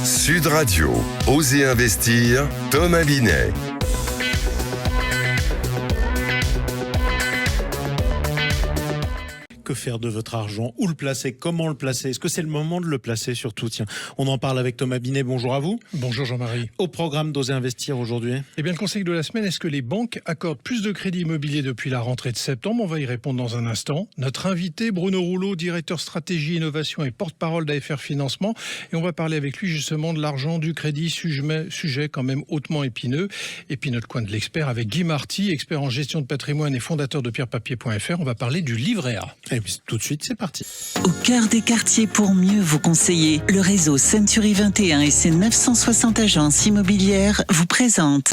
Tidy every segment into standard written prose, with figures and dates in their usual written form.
Sud Radio, Osez investir, Thomas Binet. Que faire de votre argent? Où le placer? Comment le placer? Est-ce que c'est le moment de le placer surtout? Tiens, on en parle avec Thomas Binet. Bonjour à vous. Bonjour Jean-Marie. Au programme d'Oser investir aujourd'hui. Eh bien, le conseil de la semaine, est-ce que les banques accordent plus de crédits immobiliers depuis la rentrée de septembre? On va y répondre dans un instant. Notre invité, Bruno Rouleau, directeur stratégie, innovation et porte-parole d'AFR Financement. Et on va parler avec lui justement de l'argent, du crédit, sujet quand même hautement épineux. Et puis notre coin de l'expert avec Guy Marty, expert en gestion de patrimoine et fondateur de pierrepapier.fr. On va parler du livret A. Et puis tout de suite, c'est parti. Au cœur des quartiers pour mieux vous conseiller, le réseau Century 21 et ses 960 agences immobilières vous présentent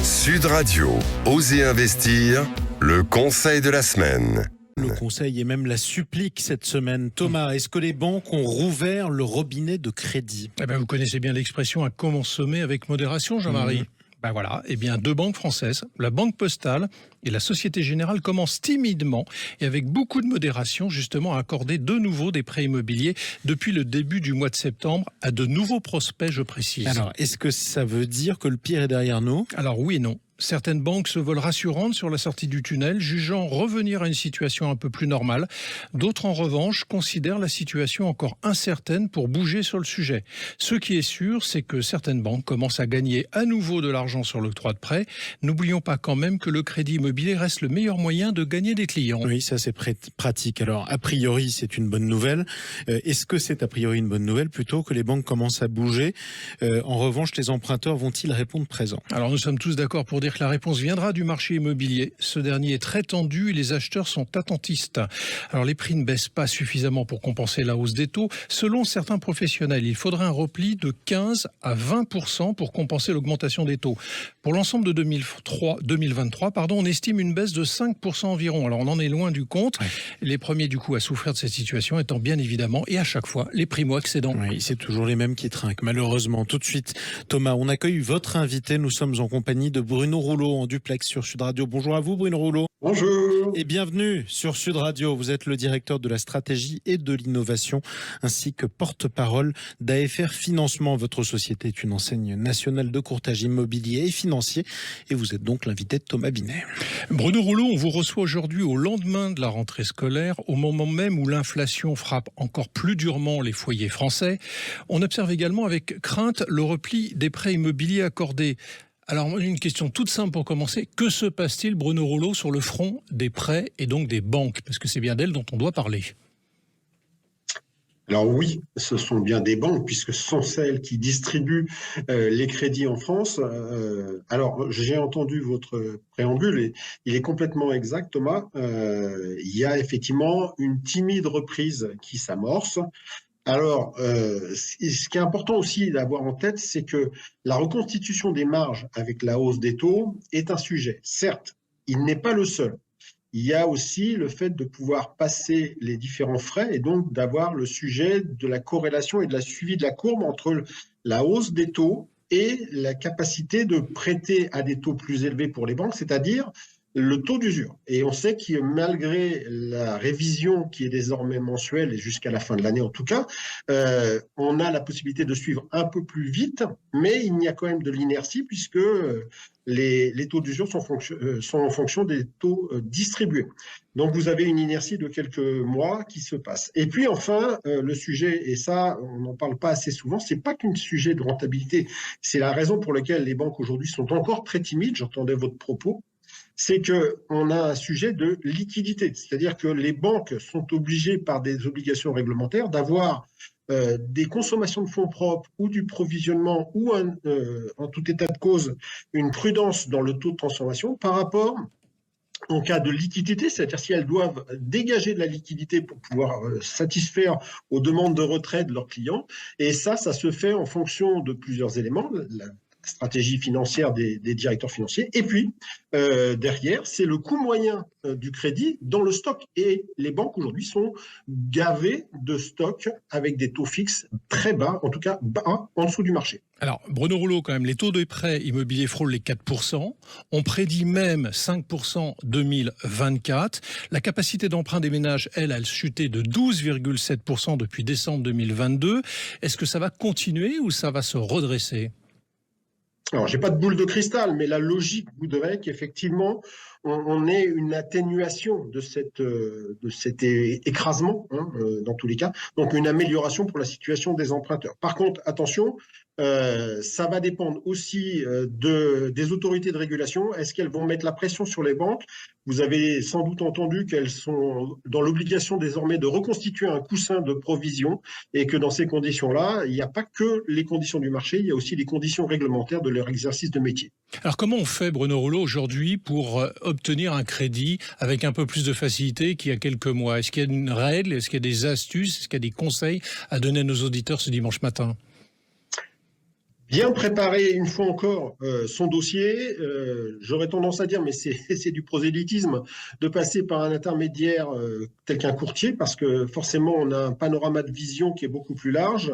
Sud Radio, Osez investir, le conseil de la semaine. Le conseil et même la supplique cette semaine. Thomas, est-ce que les banques ont rouvert le robinet de crédit? Eh bien, vous connaissez bien l'expression « à consommer avec modération », Jean-Marie. Ben voilà, eh bien, deux banques françaises, la Banque Postale et la Société Générale, commencent timidement et avec beaucoup de modération justement à accorder de nouveau des prêts immobiliers depuis le début du mois de septembre à de nouveaux prospects, je précise. Alors, est-ce que ça veut dire que le pire est derrière nous? Alors oui et non. Certaines banques se veulent rassurantes sur la sortie du tunnel, jugeant revenir à une situation un peu plus normale. D'autres, en revanche, considèrent la situation encore incertaine pour bouger sur le sujet. Ce qui est sûr, c'est que certaines banques commencent à gagner à nouveau de l'argent sur l'octroi de prêt. N'oublions pas quand même que le crédit immobilier reste le meilleur moyen de gagner des clients. Oui, ça c'est pratique. Alors, a priori, c'est une bonne nouvelle. Est-ce que c'est a priori une bonne nouvelle plutôt que les banques commencent à bouger? En revanche, les emprunteurs vont-ils répondre présent? Alors, nous sommes tous d'accord pour dire que la réponse viendra du marché immobilier. Ce dernier est très tendu et les acheteurs sont attentistes. Alors les prix ne baissent pas suffisamment pour compenser la hausse des taux. Selon certains professionnels, il faudrait un repli de 15 à 20% pour compenser l'augmentation des taux. Pour l'ensemble de 2023, on estime une baisse de 5% environ. Alors on en est loin du compte. Ouais. Les premiers du coup à souffrir de cette situation étant bien évidemment et à chaque fois les primo-accédants. Oui, c'est toujours les mêmes qui trinquent malheureusement. Tout de suite, Thomas, on accueille votre invité. Nous sommes en compagnie de Bruno Rouleau en duplex sur Sud Radio. Bonjour à vous Bruno Rouleau. Bonjour. Et bienvenue sur Sud Radio. Vous êtes le directeur de la stratégie et de l'innovation ainsi que porte-parole d'AFR Financement. Votre société est une enseigne nationale de courtage immobilier et financier et vous êtes donc l'invité de Thomas Binet. Bruno Rouleau, on vous reçoit aujourd'hui au lendemain de la rentrée scolaire, au moment même où l'inflation frappe encore plus durement les foyers français. On observe également avec crainte le repli des prêts immobiliers accordés. Alors, une question toute simple pour commencer. Que se passe-t-il, Bruno Rouleau, sur le front des prêts et donc des banques? Parce que c'est bien d'elles dont on doit parler. Alors oui, ce sont bien des banques, puisque ce sont celles qui distribuent les crédits en France. Alors, j'ai entendu votre préambule et il est complètement exact, Thomas. Il y a effectivement une timide reprise qui s'amorce. Alors, ce qui est important aussi d'avoir en tête, c'est que la reconstitution des marges avec la hausse des taux est un sujet. Certes, il n'est pas le seul. Il y a aussi le fait de pouvoir passer les différents frais et donc d'avoir le sujet de la corrélation et de la suivi de la courbe entre la hausse des taux et la capacité de prêter à des taux plus élevés pour les banques, c'est-à-dire le taux d'usure. Et on sait que malgré la révision qui est désormais mensuelle et jusqu'à la fin de l'année en tout cas, on a la possibilité de suivre un peu plus vite, mais il y a quand même de l'inertie puisque les taux d'usure sont en fonction des taux distribués. Donc vous avez une inertie de quelques mois qui se passe. Et puis enfin, le sujet, et ça on n'en parle pas assez souvent, c'est pas qu'un sujet de rentabilité, c'est la raison pour laquelle les banques aujourd'hui sont encore très timides, j'entendais votre propos, c'est qu'on a un sujet de liquidité. C'est-à-dire que les banques sont obligées par des obligations réglementaires d'avoir des consommations de fonds propres ou du provisionnement ou en tout état de cause une prudence dans le taux de transformation par rapport en cas de liquidité, c'est-à-dire si elles doivent dégager de la liquidité pour pouvoir satisfaire aux demandes de retrait de leurs clients. Et ça se fait en fonction de plusieurs éléments. stratégie financière des directeurs financiers. Et puis, derrière, c'est le coût moyen du crédit dans le stock. Et les banques, aujourd'hui, sont gavées de stock avec des taux fixes très bas, en tout cas bas, en dessous du marché. Alors, Bruno Rouleau, quand même, les taux de prêts immobiliers frôlent les 4%. On prédit même 5% 2024. La capacité d'emprunt des ménages, elle chuté de 12,7% depuis décembre 2022. Est-ce que ça va continuer ou ça va se redresser ? Alors, j'ai pas de boule de cristal, mais la logique voudrait qu'effectivement, on ait une atténuation de cet écrasement, dans tous les cas, donc une amélioration pour la situation des emprunteurs. Par contre, attention, ça va dépendre aussi des autorités de régulation. Est-ce qu'elles vont mettre la pression sur les banques ? Vous avez sans doute entendu qu'elles sont dans l'obligation désormais de reconstituer un coussin de provision et que dans ces conditions-là, il n'y a pas que les conditions du marché, il y a aussi les conditions réglementaires de leur exercice de métier. Alors comment on fait, Bruno Rouleau, aujourd'hui pour obtenir un crédit avec un peu plus de facilité qu'il y a quelques mois ? Est-ce qu'il y a une règle ? Est-ce qu'il y a des astuces ? Est-ce qu'il y a des conseils à donner à nos auditeurs ce dimanche matin ? Bien préparer une fois encore son dossier, j'aurais tendance à dire, mais c'est du prosélytisme, de passer par un intermédiaire tel qu'un courtier, parce que forcément on a un panorama de vision qui est beaucoup plus large,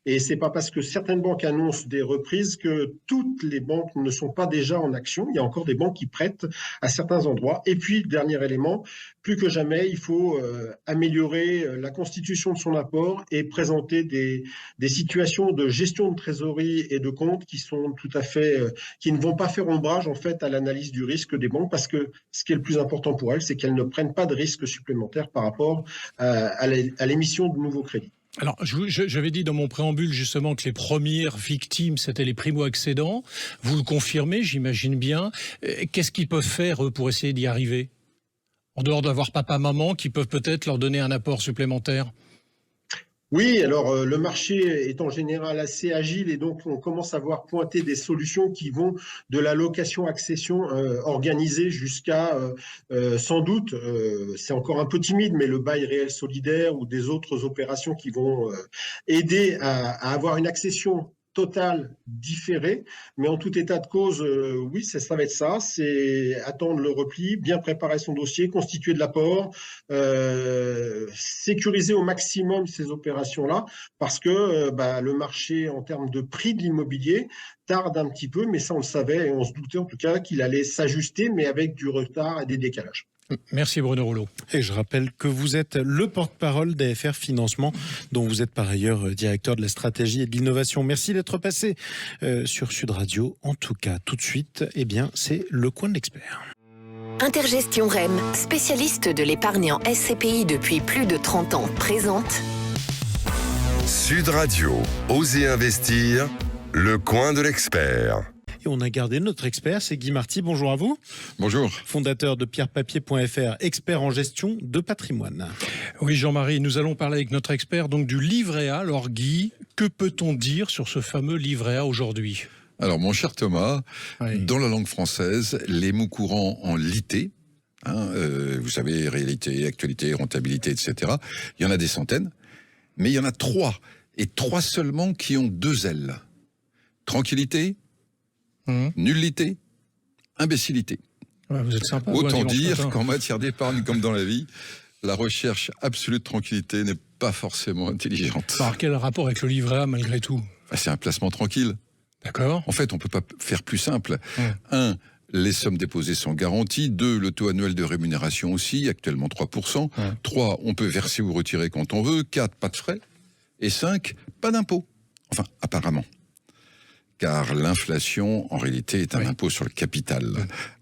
et c'est pas parce que certaines banques annoncent des reprises que toutes les banques ne sont pas déjà en action. Il y a encore des banques qui prêtent à certains endroits. Et puis, dernier élément, plus que jamais, il faut améliorer la constitution de son apport et présenter des situations de gestion de trésorerie et de comptes qui sont tout à fait, qui ne vont pas faire ombrage en fait à l'analyse du risque des banques, parce que ce qui est le plus important pour elles, c'est qu'elles ne prennent pas de risques supplémentaires par rapport à l'émission de nouveaux crédits. Alors, j'avais dit dans mon préambule justement que les premières victimes, c'était les primo-accédants. Vous le confirmez, j'imagine bien. Qu'est-ce qu'ils peuvent faire, eux, pour essayer d'y arriver ? En dehors d'avoir papa-maman qui peuvent peut-être leur donner un apport supplémentaire ? Oui, alors le marché est en général assez agile et donc on commence à voir pointer des solutions qui vont de la location-accession organisée jusqu'à, sans doute, c'est encore un peu timide, mais le bail réel solidaire ou des autres opérations qui vont aider à avoir une accession totale différée, mais en tout état de cause, oui, ça va être ça, c'est attendre le repli, bien préparer son dossier, constituer de l'apport, sécuriser au maximum ces opérations-là, parce que le marché en termes de prix de l'immobilier tarde un petit peu, mais ça on le savait et on se doutait en tout cas qu'il allait s'ajuster, mais avec du retard et des décalages. Merci Bruno Rouleau. Et je rappelle que vous êtes le porte-parole d'AFR Financement, dont vous êtes par ailleurs directeur de la stratégie et de l'innovation. Merci d'être passé sur Sud Radio. En tout cas, tout de suite, c'est le coin de l'expert. Intergestion REM, spécialiste de l'épargne en SCPI depuis plus de 30 ans, présente Sud Radio, Osez investir, le coin de l'expert. Et on a gardé notre expert, c'est Guy Marty. Bonjour à vous. Bonjour. Fondateur de pierrepapier.fr, expert en gestion de patrimoine. Oui, Jean-Marie, nous allons parler avec notre expert donc du livret A. Alors Guy, que peut-on dire sur ce fameux livret A aujourd'hui ? Alors mon cher Thomas, Oui. Dans la langue française, les mots courants en lité, vous savez, réalité, actualité, rentabilité, etc., il y en a des centaines, mais il y en a 3, et 3 seulement qui ont 2 L. Tranquillité, nullité, imbécilité. Ouais, vous êtes sympa. Autant dire qu'en matière d'épargne, comme dans la vie, la recherche absolue de tranquillité n'est pas forcément intelligente. Alors quel rapport avec le livret A malgré tout ? C'est un placement tranquille. D'accord. En fait, on ne peut pas faire plus simple. 1, les sommes déposées sont garanties. 2, le taux annuel de rémunération aussi, actuellement 3%. 3, on peut verser ou retirer quand on veut. 4, pas de frais. Et 5, pas d'impôt. Enfin, apparemment. Car l'inflation, en réalité, est un impôt sur le capital.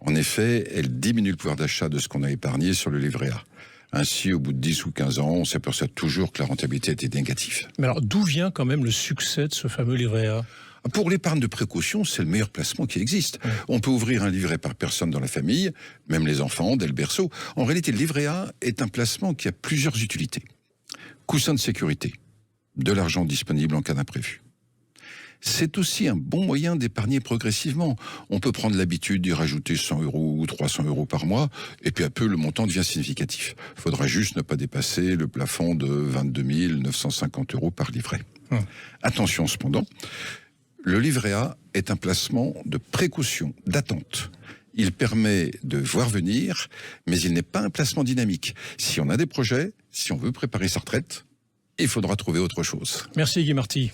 En effet, elle diminue le pouvoir d'achat de ce qu'on a épargné sur le livret A. Ainsi, au bout de 10 ou 15 ans, on s'aperçoit toujours que la rentabilité était négative. Mais alors, d'où vient quand même le succès de ce fameux livret A ? Pour l'épargne de précaution, c'est le meilleur placement qui existe. On peut ouvrir un livret par personne dans la famille, même les enfants, dès le berceau. En réalité, le livret A est un placement qui a plusieurs utilités. Coussin de sécurité, de l'argent disponible en cas d'imprévu. C'est aussi un bon moyen d'épargner progressivement. On peut prendre l'habitude d'y rajouter 100 € ou 300 € par mois, et puis à peu, le montant devient significatif. Il faudra juste ne pas dépasser le plafond de 22 950 € par livret. Attention cependant, Le livret A est un placement de précaution, d'attente. Il permet de voir venir, mais il n'est pas un placement dynamique. Si on a des projets, si on veut préparer sa retraite, il faudra trouver autre chose. Merci Guy Marty.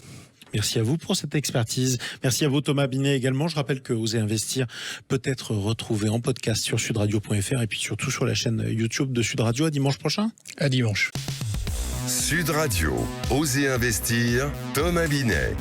Merci à vous pour cette expertise. Merci à vous Thomas Binet également. Je rappelle que Osez Investir peut être retrouvé en podcast sur sudradio.fr et puis surtout sur la chaîne YouTube de Sud Radio. À dimanche prochain. À dimanche. Sud Radio, Osez Investir, Thomas Binet.